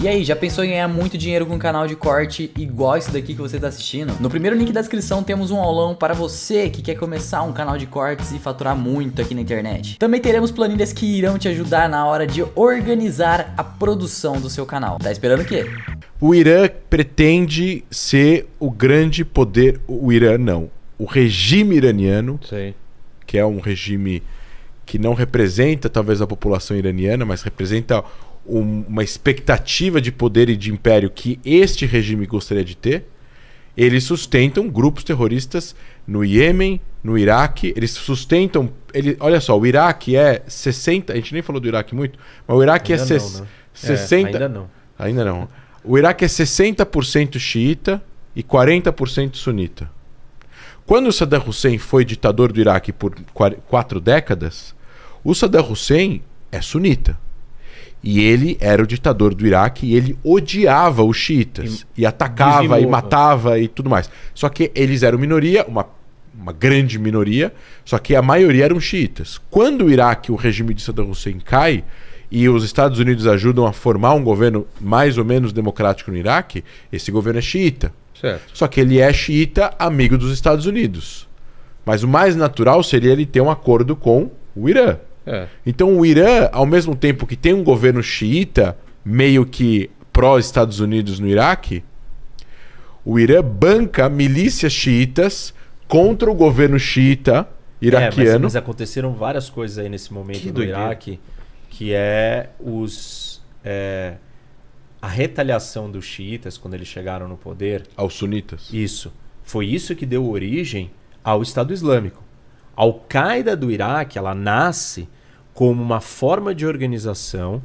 E aí, já pensou em ganhar muito dinheiro com um canal de corte igual esse daqui que você está assistindo? No primeiro link da descrição temos um aulão para você que quer começar um canal de cortes e faturar muito aqui na internet. Também teremos planilhas que irão te ajudar na hora de organizar a produção do seu canal. Tá esperando o quê? O Irã pretende ser o grande poder... O Irã não. O regime iraniano, Sei. que é um regime que não representa talvez a população iraniana, mas representa uma expectativa de poder e de império que este regime gostaria de ter. Eles sustentam grupos terroristas no Iêmen, no Iraque. Eles sustentam... olha só, o Iraque é 60... A gente nem falou do Iraque muito, mas o Iraque Ainda é, não, né? 60... Ainda não. Ainda não. O Iraque é 60% xiita e 40% sunita. Quando o Saddam Hussein foi ditador do Iraque por 4 décadas, o Saddam Hussein é sunita. E ele era o ditador do Iraque e ele odiava os xiitas. E atacava dizimou, e matava e tudo mais. Só que eles eram minoria, uma grande minoria, só que a maioria eram xiitas. Quando o Iraque, o regime de Saddam Hussein cai, e os Estados Unidos ajudam a formar um governo mais ou menos democrático no Iraque, esse governo é xiita. Certo. Só que ele é xiita amigo dos Estados Unidos. Mas o mais natural seria ele ter um acordo com o Irã. Então o Irã, ao mesmo tempo que tem um governo xiita, meio que pró-Estados Unidos no Iraque, o Irã banca milícias xiitas contra o governo xiita iraquiano. Mas aconteceram várias coisas aí nesse momento no Iraque, que é a retaliação dos xiitas quando eles chegaram no poder. Aos sunitas. Isso. Foi isso que deu origem ao Estado Islâmico. A Al-Qaeda do Iraque, ela nasce como uma forma de organização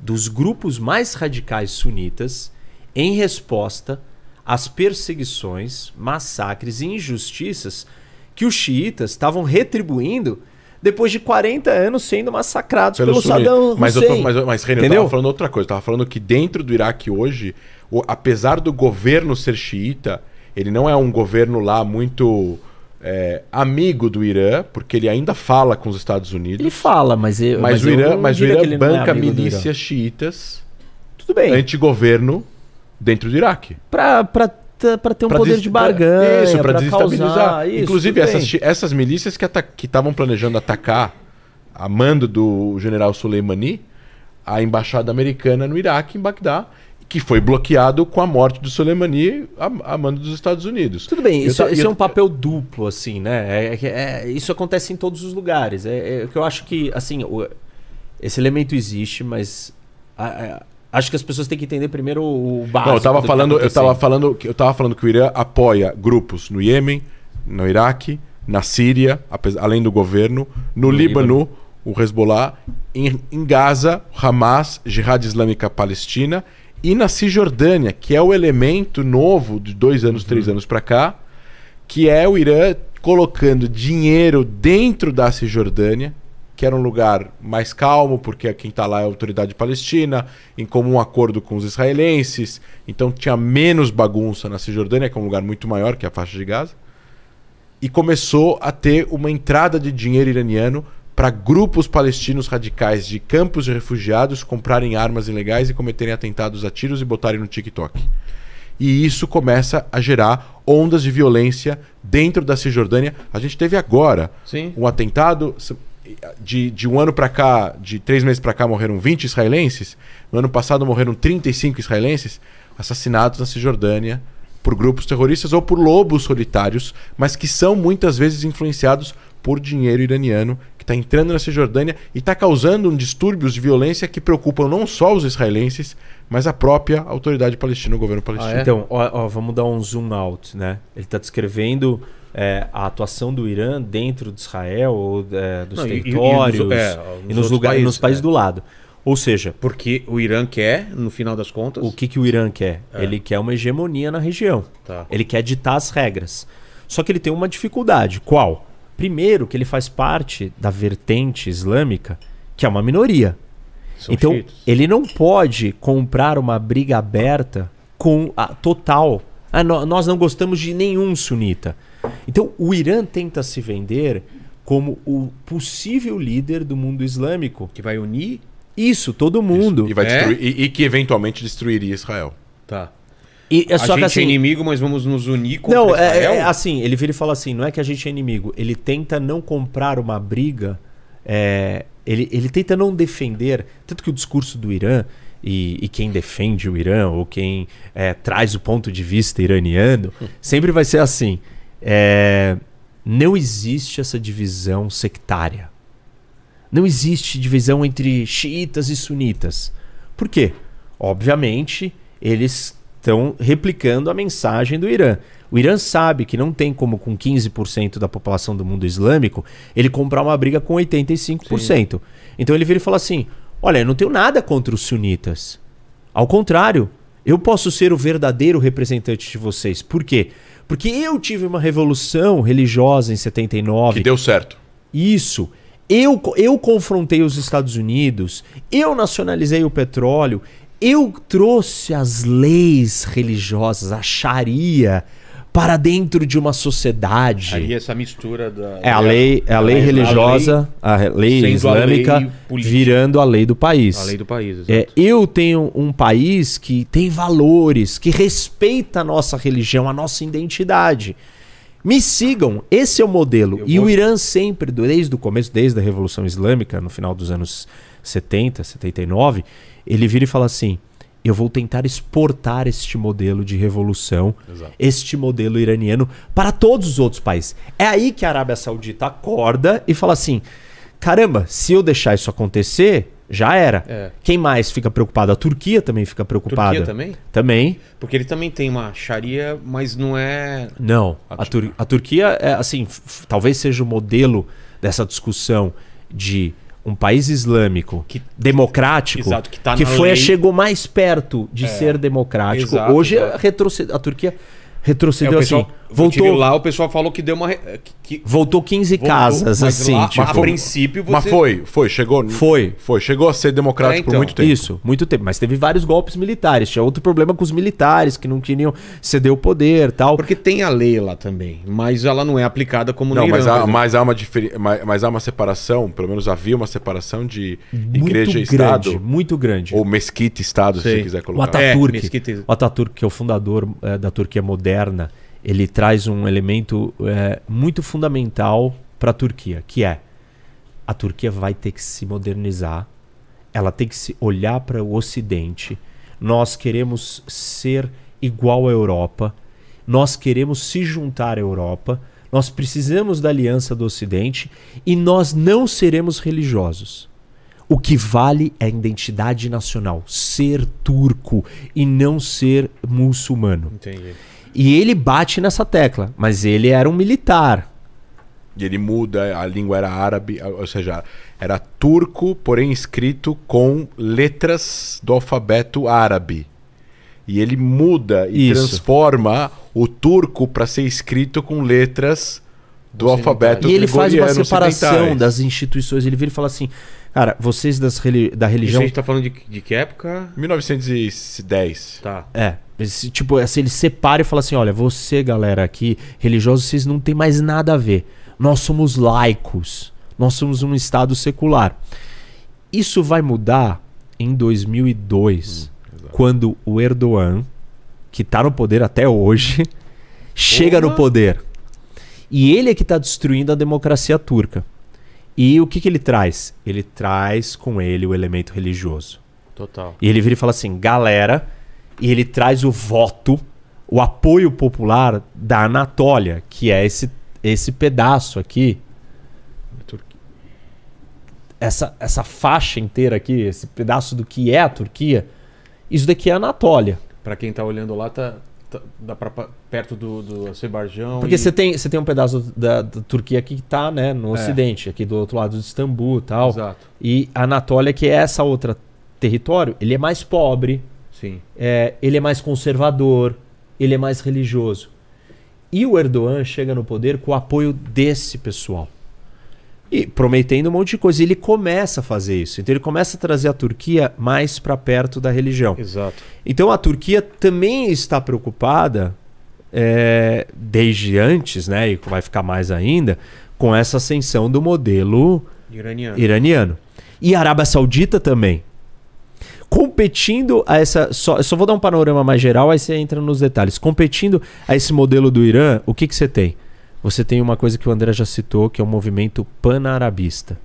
dos grupos mais radicais sunitas em resposta às perseguições, massacres e injustiças que os xiitas estavam retribuindo depois de 40 anos sendo massacrados pelo Saddam Hussein. Mas Renan, eu estava falando outra coisa. Eu estava falando que dentro do Iraque hoje, apesar do governo ser xiita, ele não é um governo lá muito... amigo do Irã, porque ele ainda fala com os Estados Unidos. Ele fala, mas o Irã banca milícias xiitas, tudo bem, anti-governo dentro do Iraque. Para ter um poder de barganha, isso, para desestabilizar. Causar, isso, inclusive, essas milícias que estavam planejando atacar, a mando do general Soleimani, a embaixada americana no Iraque, em Bagdá, que foi bloqueado com a morte do Soleimani a mando dos Estados Unidos. Tudo bem, isso é um papel duplo, assim, né? Isso acontece em todos os lugares. O que eu acho que, assim, esse elemento existe, mas acho que as pessoas têm que entender primeiro o básico. Não, eu tava falando que o Irã apoia grupos no Iêmen, no Iraque, na Síria, além do governo, no Líbano, o Hezbollah, em Gaza, Hamas, Jihad Islâmica Palestina, e na Cisjordânia, que é o elemento novo de 2 anos, 3 anos para cá, que é o Irã colocando dinheiro dentro da Cisjordânia, que era um lugar mais calmo, porque quem está lá é a autoridade palestina, em comum acordo com os israelenses, então tinha menos bagunça na Cisjordânia, que é um lugar muito maior que a faixa de Gaza, e começou a ter uma entrada de dinheiro iraniano para grupos palestinos radicais de campos de refugiados comprarem armas ilegais e cometerem atentados a tiros e botarem no TikTok. E isso começa a gerar ondas de violência dentro da Cisjordânia. A gente teve agora um atentado de um ano para cá, de 3 meses para cá morreram 20 israelenses. No ano passado morreram 35 israelenses assassinados na Cisjordânia por grupos terroristas ou por lobos solitários, mas que são muitas vezes influenciados por dinheiro iraniano, que está entrando na Cisjordânia e está causando distúrbios de violência que preocupam não só os israelenses, mas a própria autoridade palestina, o governo palestino. Então, vamos dar um zoom out, né? Ele está descrevendo a atuação do Irã dentro de Israel, ou dos territórios, e nos países do lado. Ou seja... Porque o Irã quer, no final das contas... O que o Irã quer? Ele quer uma hegemonia na região. Ele quer ditar as regras. Só que ele tem uma dificuldade. Qual? Primeiro, que ele faz parte da vertente islâmica, que é uma minoria. Então, ele não pode comprar uma briga aberta com a total. Nós não gostamos de nenhum sunita. Então, o Irã tenta se vender como o possível líder do mundo islâmico. Que vai unir Isso, todo mundo. E vai destruir, e que eventualmente destruiria Israel. Tá. E é A só gente que assim, é inimigo, mas vamos nos unir contra não, Israel? assim, ele vira e fala assim, não é que a gente é inimigo, ele tenta não comprar uma briga, ele tenta não defender, tanto que o discurso do Irã, e quem defende o Irã, ou quem traz o ponto de vista iraniano, sempre vai ser assim, não existe essa divisão sectária, não existe divisão entre xiitas e sunitas. Por quê? Obviamente, eles estão replicando a mensagem do Irã. O Irã sabe que não tem como, com 15% da população do mundo islâmico, ele comprar uma briga com 85%. Sim. Então ele vira e fala assim, olha, eu não tenho nada contra os sunitas. Ao contrário, eu posso ser o verdadeiro representante de vocês. Por quê? Porque eu tive uma revolução religiosa em 79. Que deu certo. Isso. Eu confrontei os Estados Unidos, eu nacionalizei o petróleo, eu trouxe as leis religiosas, a Sharia, para dentro de uma sociedade. Aí essa mistura da... A lei religiosa, a lei islâmica, a lei virando a lei do país. A lei do país, exato. Eu tenho um país que tem valores, que respeita a nossa religião, a nossa identidade. Me sigam, esse é o modelo. O Irã sempre, desde o começo, desde a Revolução Islâmica, no final dos anos 70, 79, ele vira e fala assim, eu vou tentar exportar este modelo de revolução, este modelo iraniano, para todos os outros países. É aí que a Arábia Saudita acorda e fala assim, caramba, se eu deixar isso acontecer, já era. Quem mais fica preocupado? A Turquia também fica preocupada. Turquia também? Também. Porque ele também tem uma Sharia, mas não é... Não. A Turquia, assim, talvez seja o modelo dessa discussão de um país islâmico democrático, exato, que, tá que lei. Chegou mais perto de ser democrático. Exato, hoje exato. A Turquia retrocedeu pessoal, assim. Voltou lá, o pessoal falou que deu uma... voltou 15 casas, assim. Lá, tipo, a princípio você... Mas chegou a ser democrático por muito tempo. Isso, muito tempo. Mas teve vários golpes militares. Tinha outro problema com os militares, que não queriam ceder o poder, tal. Porque tem a lei lá também, mas ela não é aplicada como no Irã. Mas Mas há uma separação, pelo menos havia uma separação de igreja e Estado. Muito grande. Ou mesquita e Estado, se você quiser colocar. O Ataturk, que é o fundador da Turquia moderna, ele traz um elemento muito fundamental para a Turquia, que é a Turquia vai ter que se modernizar, ela tem que se olhar para o Ocidente, nós queremos ser igual à Europa, nós queremos se juntar à Europa, nós precisamos da aliança do Ocidente e nós não seremos religiosos. O que vale é a identidade nacional, ser turco e não ser muçulmano. Entendi. E ele bate nessa tecla, mas ele era um militar. E ele muda, a língua era árabe, ou seja, era turco, porém escrito com letras do alfabeto árabe. E ele muda e transforma o turco para ser escrito com letras do alfabeto gregoriano. E ele faz uma separação ocidentais. das instituições. Ele vira e fala assim, cara, vocês da religião... A gente tá falando de que época? 1910. Tá. Tipo, assim, ele separa e fala assim, olha, você, galera, aqui, religiosos, vocês não tem mais nada a ver. Nós somos laicos. Nós somos um Estado secular. Isso vai mudar em 2002, quando o Erdogan, que tá no poder até hoje, chega no poder. E ele é que tá destruindo a democracia turca. E o que ele traz? Ele traz com ele o elemento religioso. Total. E ele vira e fala assim, galera... E ele traz o voto, o apoio popular da Anatólia, que é esse pedaço aqui. Essa faixa inteira aqui, esse pedaço do que é a Turquia, isso daqui é a Anatólia. Pra quem tá olhando lá, dá perto do Azerbaijão. Porque você tem um pedaço da Turquia aqui que tá, né, no ocidente, aqui do outro lado de Istambul e tal. Exato. E a Anatólia, que é essa outra território, ele é mais pobre. Sim. Ele é mais conservador, ele é mais religioso. E o Erdogan chega no poder com o apoio desse pessoal. E prometendo um monte de coisa. E ele começa a fazer isso. Então ele começa a trazer a Turquia mais para perto da religião. Exato. Então a Turquia também está preocupada, desde antes, né, e vai ficar mais ainda, com essa ascensão do modelo iraniano. E a Arábia Saudita também. competindo a essa... eu só vou dar um panorama mais geral, aí você entra nos detalhes. Competindo a esse modelo do Irã, o que você tem? Você tem uma coisa que o André já citou, que é o movimento panarabista.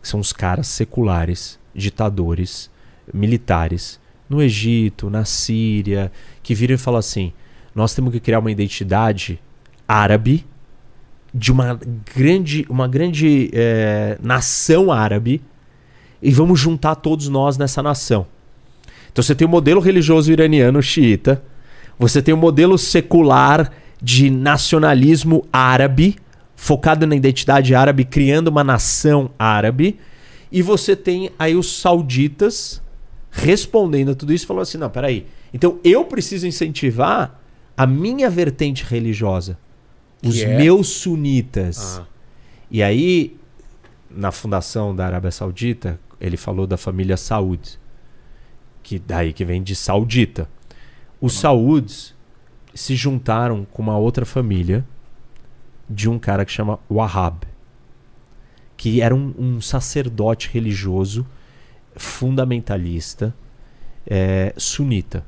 Que são os caras seculares, ditadores, militares, no Egito, na Síria, que viram e falam assim, nós temos que criar uma identidade árabe, de uma grande nação árabe, e vamos juntar todos nós nessa nação. Então você tem o modelo religioso iraniano xiita, você tem o modelo secular de nacionalismo árabe, focado na identidade árabe, criando uma nação árabe, e você tem aí os sauditas respondendo a tudo isso, falando assim, não, peraí, então eu preciso incentivar a minha vertente religiosa, os meus sunitas. E aí, na fundação da Arábia Saudita, ele falou da família Saud, que daí que vem de saudita. Os Sauds se juntaram com uma outra família de um cara que chama Wahhab, que era um sacerdote religioso fundamentalista, sunita,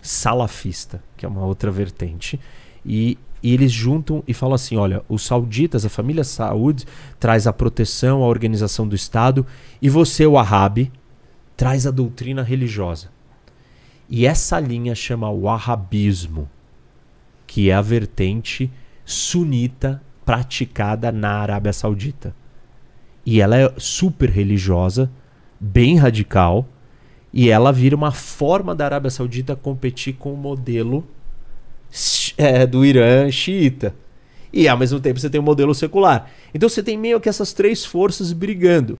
salafista, que é uma outra vertente, e eles juntam e falam assim, olha, os sauditas, a família Saud traz a proteção, a organização do Estado, e você, o Wahhabi, traz a doutrina religiosa. E essa linha chama Wahhabismo, que é a vertente sunita praticada na Arábia Saudita. E ela é super religiosa, bem radical, e ela vira uma forma da Arábia Saudita competir com o modelo do Irã xiita. E ao mesmo tempo você tem o modelo secular. Então você tem meio que essas três forças brigando.